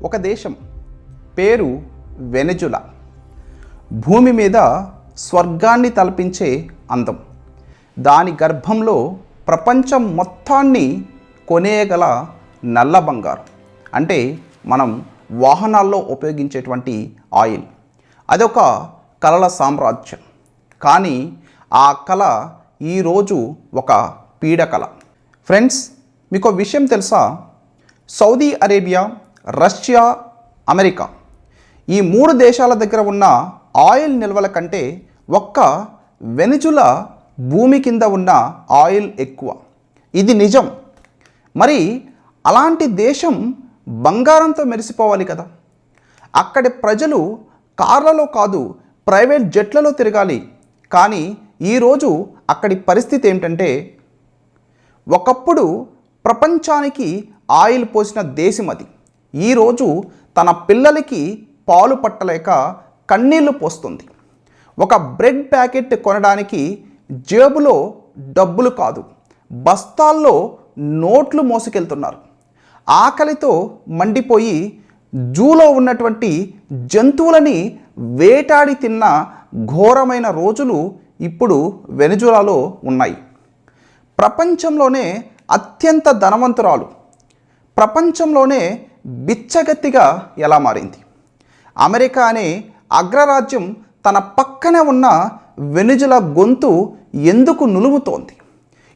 ఒక దేశం పేరు వెనెజులా. భూమి మీద స్వర్గాన్ని తలపించే అందం. దాని గర్భంలో ప్రపంచం మొత్తాన్ని కొనేయగల నల్ల బంగారం, అంటే మనం వాహనాల్లో ఉపయోగించేటువంటి ఆయిల్. అదొక కళల సామ్రాజ్యం. కానీ ఆ కళ ఈరోజు ఒక పీడకళ. ఫ్రెండ్స్, మీకు విషయం తెలుసా? సౌదీ అరేబియా, రష్యా, అమెరికా ఈ 3 దేశాల దగ్గర ఉన్న ఆయిల్ నిల్వల కంటే ఒక్క వెనెజులా భూమి కింద ఉన్న ఆయిల్ ఎక్కువ. ఇది నిజం. మరి అలాంటి దేశం బంగారంతో మెరిసిపోవాలి కదా. అక్కడి ప్రజలు కార్లలో కాదు, ప్రైవేట్ జెట్లలో తిరగాలి. కానీ ఈరోజు అక్కడి పరిస్థితి ఏమిటంటే, ఒకప్పుడు ప్రపంచానికి ఆయిల్ పోసిన దేశం అది. ఈరోజు తన పిల్లలకి పాలు పట్టలేక కన్నీళ్లు పోస్తుంది. ఒక బ్రెడ్ ప్యాకెట్ కొనడానికి జేబులో డబ్బులు కాదు, బస్తాల్లో నోట్లు మోసుకెళ్తున్నారు. ఆకలితో మండిపోయి జూలో ఉన్నటువంటి జంతువులని వేటాడి తిన్న ఘోరమైన రోజులు ఇప్పుడు వెనెజులాలో ఉన్నాయి. ప్రపంచంలోనే అత్యంత ధనవంతురాలు, ప్రపంచంలోనే బిచ్చగత్తిగా ఎలా మారింది? అమెరికా అనే అగ్రరాజ్యం తన పక్కనే ఉన్న వెనెజులా గొంతు ఎందుకు నులుముతోంది?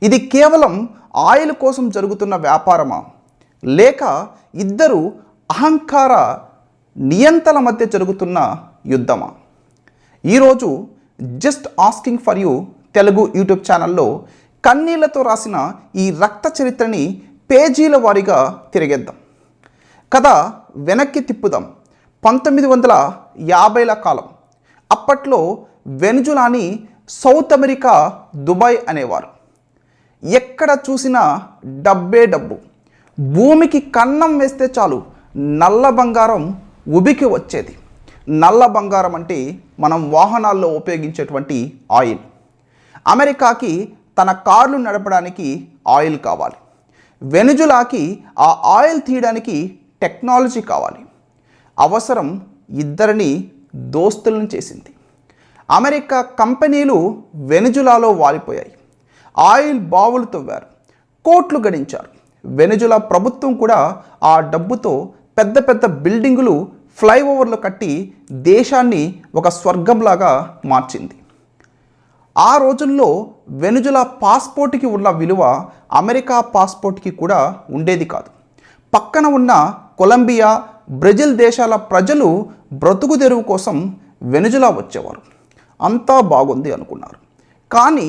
ఇది కేవలం ఆయిల్ కోసం జరుగుతున్న వ్యాపారమా, లేక ఇద్దరు అహంకార నియంతల మధ్య జరుగుతున్న యుద్ధమా? ఈరోజు just asking for you Telugu YouTube ఛానల్లో కన్నీళ్లతో రాసిన ఈ రక్త చరిత్రని పేజీల వారీగా తిరిగేద్దాం. కథ వెనక్కి తిప్పుదాం. 1950ల కాలం. అప్పట్లో వెనెజులాని సౌత్ అమెరికా దుబాయ్ అనేవారు. ఎక్కడ చూసినా డబ్బే డబ్బు. భూమికి కన్నం వేస్తే చాలు నల్ల బంగారం ఉబికి వచ్చేది. నల్ల బంగారం అంటే మనం వాహనాల్లో ఉపయోగించేటువంటి ఆయిల్. అమెరికాకి తన కార్లు నడపడానికి ఆయిల్ కావాలి. వెనెజులాకి ఆ ఆయిల్ తీయడానికి టెక్నాలజీ కావాలి. అవసరం ఇద్దరిని దోస్తులను చేసింది. అమెరికా కంపెనీలు వెనెజులాలో వాలిపోయాయి. ఆయిల్ బావులు తవ్వారు, కోట్లు గడించారు. వెనెజులా ప్రభుత్వం కూడా ఆ డబ్బుతో పెద్ద పెద్ద బిల్డింగులు, ఫ్లైఓవర్లు కట్టి దేశాన్ని ఒక స్వర్గంలాగా మార్చింది. ఆ రోజుల్లో వెనెజులా పాస్పోర్ట్కి ఉన్న విలువ అమెరికా పాస్పోర్ట్కి కూడా ఉండేది కాదు. పక్కన ఉన్న కొలంబియా, బ్రెజిల్ దేశాల ప్రజలు బ్రతుకు తెరువు కోసం వెనెజులా వచ్చేవారు. అంతా బాగుంది అనుకున్నారు. కానీ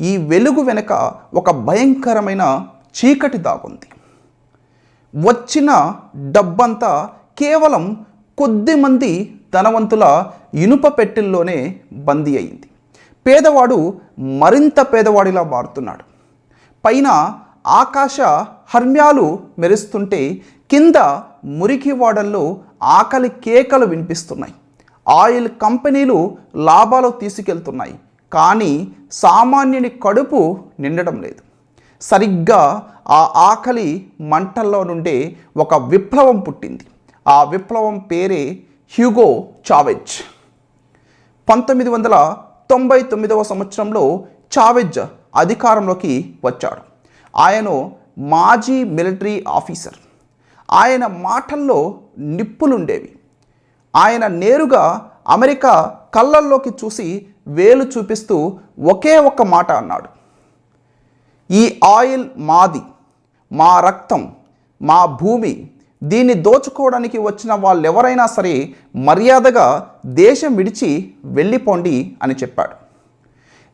ఈ వెలుగు వెనుక ఒక భయంకరమైన చీకటి దాగుంది. వచ్చిన డబ్బంతా కేవలం కొద్దిమంది ధనవంతుల ఇనుప పెట్టెల్లోనే బందీ అయింది. పేదవాడు మరింత పేదవాడిలా మారుతున్నాడు. పైన ఆకాశ హర్మ్యాలు మెరుస్తుంటే కింద మురికివాడల్లో ఆకలి కేకలు వినిపిస్తున్నాయి. ఆయిల్ కంపెనీలు లాభాలు తీసుకెళ్తున్నాయి, కానీ సామాన్యుని కడుపు నిండడం లేదు. సరిగ్గా ఆ ఆకలి మంటల్లో నుండే ఒక విప్లవం పుట్టింది. ఆ విప్లవం పేరే హ్యూగో చావెజ్. 1999వ సంవత్సరంలో చావెజ్ అధికారంలోకి వచ్చాడు. ఆయన మాజీ మిలిటరీ ఆఫీసర్. ఆయన మాటల్లో నిప్పులుండేవి. ఆయన నేరుగా అమెరికా కళ్ళల్లోకి చూసి వేలు చూపిస్తూ ఒకే ఒక్క మాట అన్నాడు: ఈ ఆయిల్ మాది, మా రక్తం, మా భూమి. దీన్ని దోచుకోవడానికి వచ్చిన వాళ్ళెవరైనా సరే మర్యాదగా దేశం విడిచి వెళ్ళిపోండి అని చెప్పాడు.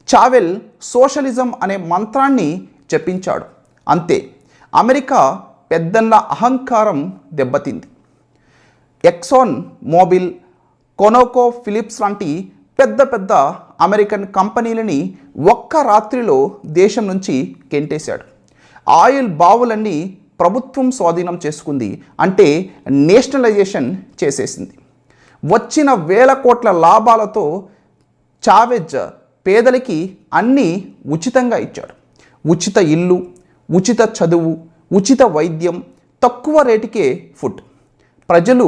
చావెల్ సోషలిజం అనే మంత్రాన్ని జపించాడు. అంతే, అమెరికా పెద్దన్న అహంకారం దెబ్బతింది. ఎక్సాన్ మోబిల్, కొనోకో ఫిలిప్స్ లాంటి పెద్ద పెద్ద అమెరికన్ కంపెనీలని ఒక్క రాత్రిలో దేశం నుంచి గెంటేశాడు. ఆయిల్ బావులన్నీ ప్రభుత్వం స్వాధీనం చేసుకుంది. అంటే నేషనలైజేషన్ చేసేసింది. వచ్చిన వేల కోట్ల లాభాలతో చావెజ్ పేదలకి అన్నీ ఉచితంగా ఇచ్చాడు. ఉచిత ఇల్లు, ఉచిత చదువు, ఉచిత వైద్యం, తక్కువ రేటుకే ఫుడ్. ప్రజలు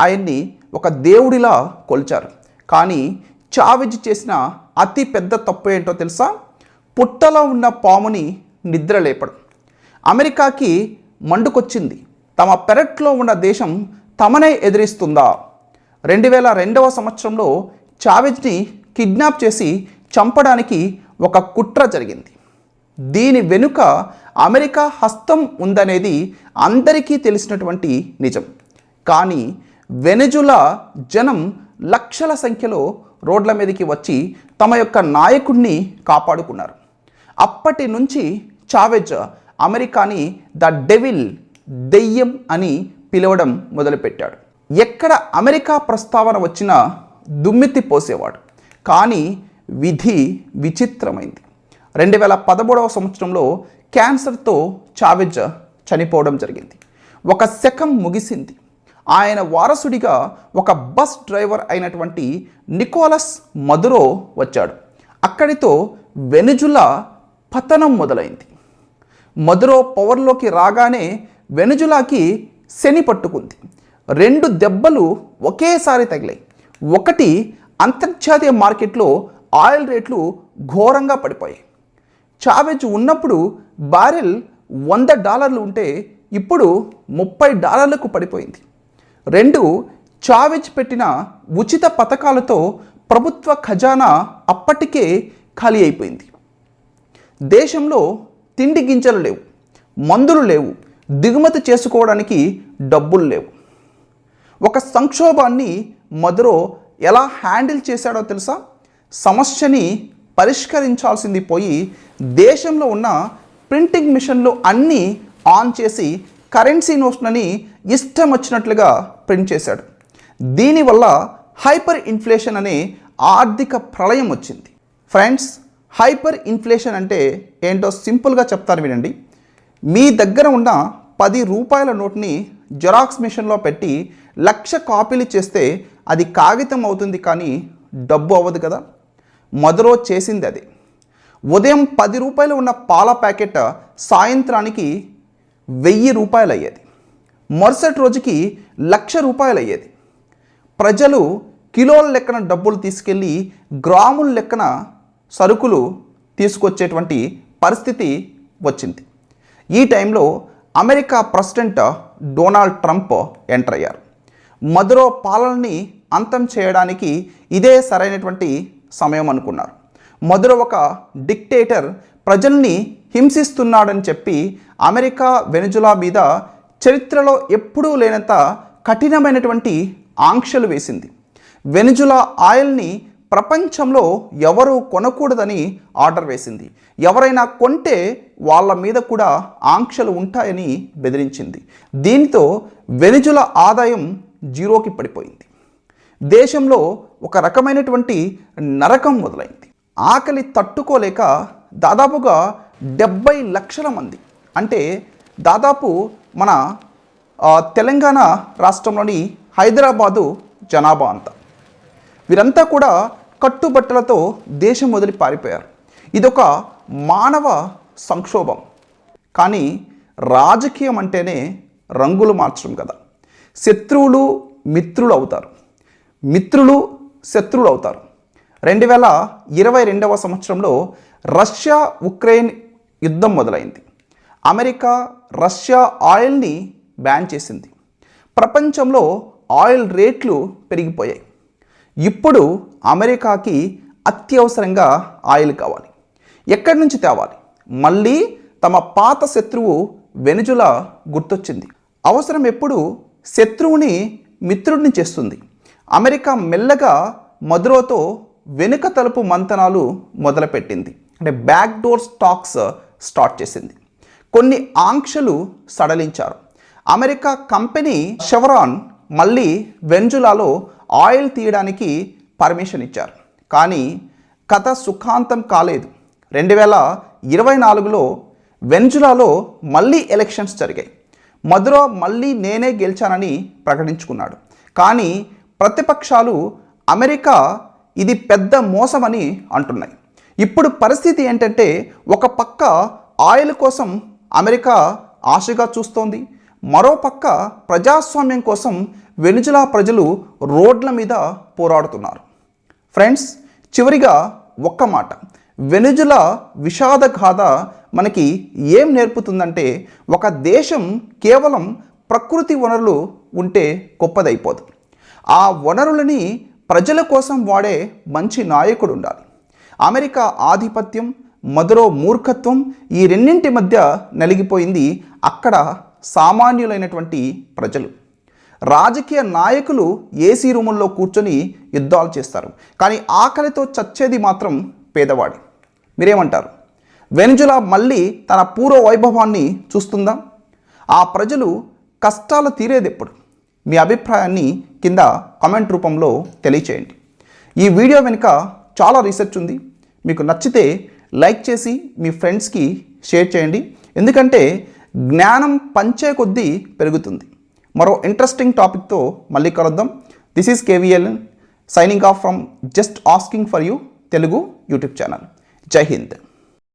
ఆయన్ని ఒక దేవుడిలా కొలిచారు. కానీ చావెజ్ చేసిన అతి పెద్ద తప్పు ఏంటో తెలుసా? పుట్టలో ఉన్న పాముని నిద్ర లేపడం. అమెరికాకి మండుకొచ్చింది. తమ పెరట్లో ఉన్న దేశం తమనే ఎదిరిస్తుందా? 2002వ సంవత్సరంలో చావెజ్ని కిడ్నాప్ చేసి చంపడానికి ఒక కుట్ర జరిగింది. దీని వెనుక అమెరికా హస్తం ఉందనేది అందరికీ తెలిసినటువంటి నిజం. కానీ వెనెజులా జనం లక్షల సంఖ్యలో రోడ్ల మీదకి వచ్చి తమ యొక్క నాయకుడిని కాపాడుకున్నారు. అప్పటి నుంచి చావెజ్ అమెరికాని ద డెవిల్, దెయ్యం అని పిలవడం మొదలుపెట్టాడు. ఎక్కడ అమెరికా ప్రస్తావన వచ్చినా దుమ్మెత్తి పోసేవాడు. కానీ విధి విచిత్రమైంది. 2013వ సంవత్సరంలో క్యాన్సర్తో చావెజ్ చనిపోవడం జరిగింది. ఒక శకం ముగిసింది. ఆయన వారసుడిగా ఒక బస్ డ్రైవర్ అయినటువంటి నికోలస్ మదురో వచ్చాడు. అక్కడితో వెనెజులా పతనం మొదలైంది. మదురో పవర్లోకి రాగానే వెనెజులాకి శని పట్టుకుంది. 2 దెబ్బలు ఒకేసారి తగిలాయి. ఒకటి, అంతర్జాతీయ మార్కెట్లో ఆయిల్ రేట్లు ఘోరంగా పడిపోయాయి. చావెజ్ ఉన్నప్పుడు బారెల్ $100 ఉంటే ఇప్పుడు $30కు పడిపోయింది. 2, చావెజ్ పెట్టిన ఉచిత పథకాలతో ప్రభుత్వ ఖజానా అప్పటికే ఖాళీ అయిపోయింది. దేశంలో తిండి గింజలు లేవు, మందులు లేవు, దిగుమతి చేసుకోవడానికి డబ్బులు లేవు. ఒక సంక్షోభాన్ని మదురో ఎలా హ్యాండిల్ చేశాడో తెలుసా? సమస్యని పరిష్కరించాల్సింది పోయి దేశంలో ఉన్న ప్రింటింగ్ మిషన్లు అన్నీ ఆన్ చేసి కరెన్సీ నోట్లని ఇష్టం వచ్చినట్లుగా ప్రింట్ చేశాడు. దీనివల్ల హైపర్ ఇన్ఫ్లేషన్ అనే ఆర్థిక ప్రళయం వచ్చింది. ఫ్రెండ్స్, హైపర్ ఇన్ఫ్లేషన్ అంటే ఏంటో సింపుల్గా చెప్తాను వినండి. మీ దగ్గర ఉన్న 10 రూపాయల నోట్ని జెరాక్స్ మిషన్లో పెట్టి 1,00,000 కాపీలు చేస్తే అది కాగితం అవుతుంది, కానీ డబ్బు అవ్వదు కదా. మదురో చేసింది అదే. ఉదయం 10 రూపాయలు ఉన్న పాల ప్యాకెట్ సాయంత్రానికి 1,000 రూపాయలు అయ్యేది. మరుసటి రోజుకి 1,00,000 రూపాయలు అయ్యేది. ప్రజలు కిలోల లెక్కన డబ్బులు తీసుకెళ్ళి గ్రాముల లెక్కన సరుకులు తీసుకొచ్చేటువంటి పరిస్థితి వచ్చింది. ఈ టైంలో America president Donald Trump enter అయ్యారు. మదురో పాలనని అంతం చేయడానికి ఇదే సరైనటువంటి సమయం అనుకున్నారు. మదురో ఒక డిక్టేటర్, ప్రజల్ని హింసిస్తున్నాడని చెప్పి అమెరికా వెనెజులా మీద చరిత్రలో ఎప్పుడూ లేనంత కఠినమైనటువంటి ఆంక్షలు వేసింది. వెనెజులా ఆయిల్ని ప్రపంచంలో ఎవరు కొనకూడదని ఆర్డర్ వేసింది. ఎవరైనా కొంటే వాళ్ళ మీద కూడా ఆంక్షలు ఉంటాయని బెదిరించింది. దీంతో వెనెజులా ఆదాయం జీరోకి పడిపోయింది. దేశంలో ఒక రకమైనటువంటి నరకం మొదలైంది. ఆకలి తట్టుకోలేక దాదాపుగా 70 లక్షల మంది, అంటే దాదాపు మన తెలంగాణ రాష్ట్రంలోని హైదరాబాదు జనాభా అంతా, వీరంతా కూడా కట్టుబట్టలతో దేశం వదిలి పారిపోయారు. ఇదొక మానవ సంక్షోభం. కానీ రాజకీయం అంటేనే రంగులు మార్చడం కదా. శత్రువులు మిత్రులు అవుతారు, మిత్రులు శత్రువులు అవుతారు. 2022వ సంవత్సరంలో రష్యా ఉక్రెయిన్ యుద్ధం మొదలైంది. అమెరికా రష్యా ఆయిల్ని బ్యాన్ చేసింది. ప్రపంచంలో ఆయిల్ రేట్లు పెరిగిపోయాయి. ఇప్పుడు అమెరికాకి అత్యవసరంగా ఆయిల్ కావాలి. ఎక్కడి నుంచి తేవాలి? మళ్ళీ తమ పాత శత్రువు వెనెజులా గుర్తొచ్చింది. అవసరం ఎప్పుడు శత్రువుని మిత్రుడిని చేస్తుంది. అమెరికా మెల్లగా మదురోతో వెనుక తలుపు మంతనాలు మొదలుపెట్టింది. అంటే బ్యాక్ డోర్ టాక్స్ స్టార్ట్ చేసింది. కొన్ని ఆంక్షలు సడలించారు. అమెరికా కంపెనీ షెవ్రాన్ మళ్ళీ వెనెజులాలో ఆయిల్ తీయడానికి పర్మిషన్ ఇచ్చారు. కానీ కథ సుఖాంతం కాలేదు. 2024లో వెనెజులాలో మళ్ళీ ఎలక్షన్స్ జరిగాయి. మదురో మళ్ళీ నేనే గెలిచానని ప్రకటించుకున్నాడు. కానీ ప్రతిపక్షాలు అమెరికా ఇది పెద్ద మోసమని అంటున్నాయి. ఇప్పుడు పరిస్థితి ఏంటంటే, ఒక పక్క ఆయిల్ కోసం అమెరికా ఆశగా చూస్తోంది, మరో పక్క ప్రజాస్వామ్యం కోసం వెనిజులా ప్రజలు రోడ్ల మీద పోరాడుతున్నారు. ఫ్రెండ్స్, చివరిగా ఒక్క మాట, వెనిజులా విషాద గాథ మనకి ఏం నేర్పుతుందంటే, ఒక దేశం కేవలం ప్రకృతి వనరులు ఉంటే గొప్పదైపోదు. ఆ వనరులని ప్రజల కోసం వాడే మంచి నాయకుడు ఉండాలి. అమెరికా ఆధిపత్యం, మదురో మూర్ఖత్వం, ఈ రెండింటి మధ్య నలిగిపోయింది అక్కడ సామాన్యులైనటువంటి ప్రజలు. రాజకీయ నాయకులు ఏసీ రూముల్లో కూర్చొని యుద్ధాలు చేస్తారు, కానీ ఆకలితో చచ్చేది మాత్రం పేదవాడి. మీరేమంటారు? వెనిజులా మళ్ళీ తన పూర్వ వైభవాన్ని చూస్తుందా? ఆ ప్రజలు కష్టాలు తీరేది ఎప్పుడు? మీ అభిప్రాయాన్ని కింద కామెంట్ రూపంలో తెలియచేయండి. ఈ వీడియో వెనుక చాలా రీసెర్చ్ ఉంది. మీకు నచ్చితే లైక్ చేసి మీ ఫ్రెండ్స్కి షేర్ చేయండి, ఎందుకంటే జ్ఞానం పంచే కొద్దీ పెరుగుతుంది. మరో ఇంట్రెస్టింగ్ టాపిక్తో మళ్ళీ కలుద్దాం. This is KVL signing off from just asking for you Telugu YouTube channel. జై హింద్.